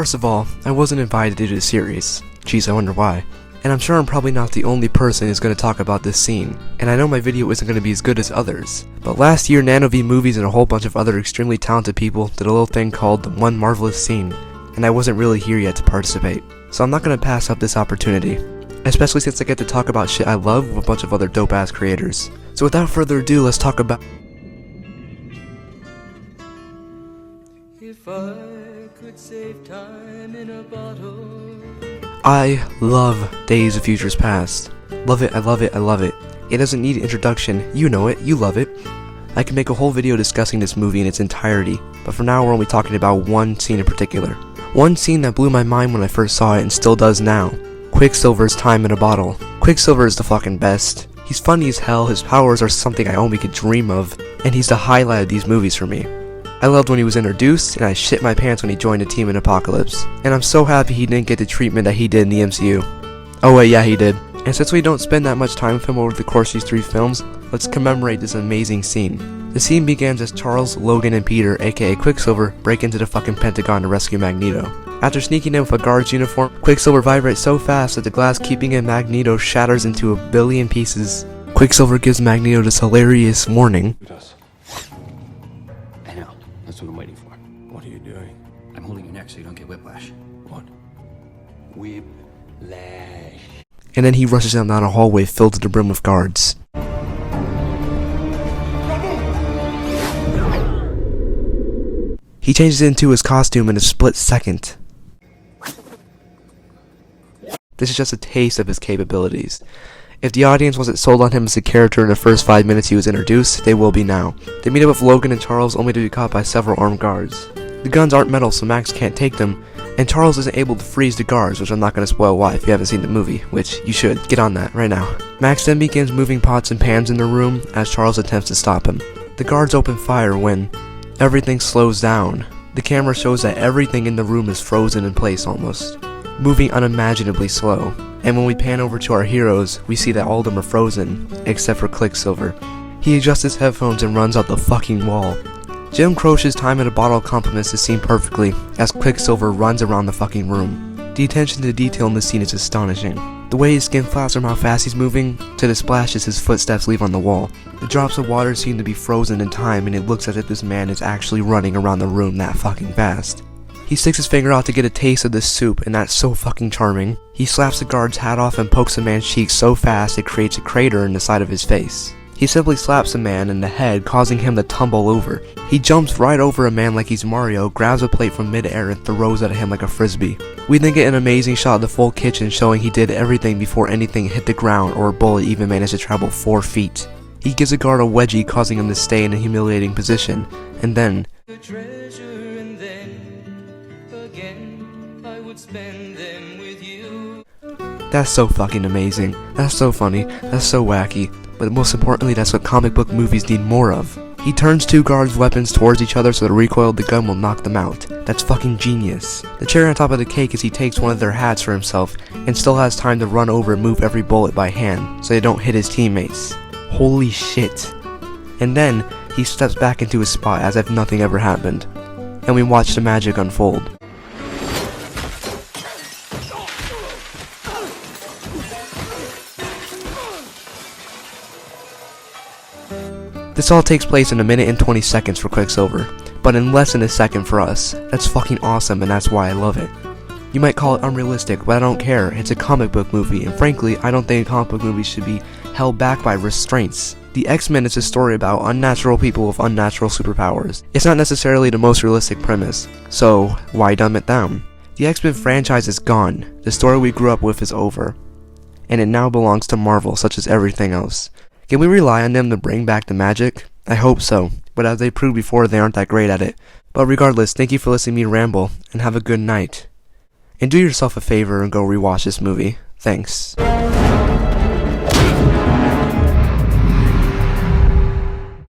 First of all, I wasn't invited to do this series. Geez, I wonder why. And I'm sure I'm probably not the only person who's going to talk about this scene, and I know my video isn't going to be as good as others. But last year, NanoV Movies and a whole bunch of other extremely talented people did a little thing called the One Marvelous Scene, and I wasn't really here yet to participate. So I'm not going to pass up this opportunity, especially since I get to talk about shit I love with a bunch of other dope-ass creators. So without further ado, let's talk about... If I could save time in a bottle. I love Days of Futures Past. Love it, I love it, I love it. It doesn't need introduction, you know it, you love it. I can make a whole video discussing this movie in its entirety, but for now we're only talking about one scene in particular. One scene that blew my mind when I first saw it and still does now. Quicksilver's time in a bottle. Quicksilver is the fucking best. He's funny as hell, his powers are something I only could dream of, and he's the highlight of these movies for me. I loved when he was introduced, and I shit my pants when he joined the team in Apocalypse. And I'm so happy he didn't get the treatment that he did in the MCU. Oh wait, yeah he did. And since we don't spend that much time with him over the course of these 3 films, let's commemorate this amazing scene. The scene begins as Charles, Logan, and Peter, aka Quicksilver, break into the fucking Pentagon to rescue Magneto. After sneaking in with a guard's uniform, Quicksilver vibrates so fast that the glass keeping in Magneto shatters into a billion pieces. Quicksilver gives Magneto this hilarious warning. I know. That's what I'm waiting for. What are you doing? I'm holding your neck so you don't get whiplash. What? Whiplash. And then he rushes down a hallway filled to the brim with guards. He changes into his costume in a split second. This is just a taste of his capabilities. If the audience wasn't sold on him as a character in the first 5 minutes he was introduced, they will be now. They meet up with Logan and Charles only to be caught by several armed guards. The guns aren't metal so Max can't take them, and Charles isn't able to freeze the guards, which I'm not going to spoil why if you haven't seen the movie, which you should. Get on that right now. Max then begins moving pots and pans in the room as Charles attempts to stop him. The guards open fire when everything slows down. The camera shows that everything in the room is frozen in place almost, moving unimaginably slow. And when we pan over to our heroes, we see that all of them are frozen, except for Quicksilver. He adjusts his headphones and runs out the fucking wall. Jim Croce's time in a bottle complements the scene perfectly, as Quicksilver runs around the fucking room. The attention to detail in this scene is astonishing. The way his skin flaps from how fast he's moving, to the splashes his footsteps leave on the wall. The drops of water seem to be frozen in time and it looks as if this man is actually running around the room that fucking fast. He sticks his finger out to get a taste of this soup, and that's so fucking charming. He slaps the guard's hat off and pokes the man's cheek so fast it creates a crater in the side of his face. He simply slaps the man in the head, causing him to tumble over. He jumps right over a man like he's Mario, grabs a plate from mid-air and throws it at him like a frisbee. We then get an amazing shot of the full kitchen showing he did everything before anything hit the ground or a bullet even managed to travel 4 feet. He gives the guard a wedgie, causing him to stay in a humiliating position, and then... Spend them with you. That's so fucking amazing. That's so funny. That's so wacky. But most importantly, that's what comic book movies need more of. He turns 2 guards' weapons towards each other so the recoil of the gun will knock them out. That's fucking genius. The cherry on top of the cake is he takes one of their hats for himself and still has time to run over and move every bullet by hand so they don't hit his teammates. Holy shit. And then he steps back into his spot as if nothing ever happened. And we watch the magic unfold. This all takes place in 1 minute and 20 seconds for Quicksilver, but in less than a second for us. That's fucking awesome and that's why I love it. You might call it unrealistic, but I don't care. It's a comic book movie, and frankly, I don't think comic book movies should be held back by restraints. The X-Men is a story about unnatural people with unnatural superpowers. It's not necessarily the most realistic premise, so why dumb it down? The X-Men franchise is gone. The story we grew up with is over, and it now belongs to Marvel, such as everything else. Can we rely on them to bring back the magic? I hope so, but as they proved before, they aren't that great at it. But regardless, thank you for listening to me ramble, and have a good night. And do yourself a favor and go rewatch this movie. Thanks.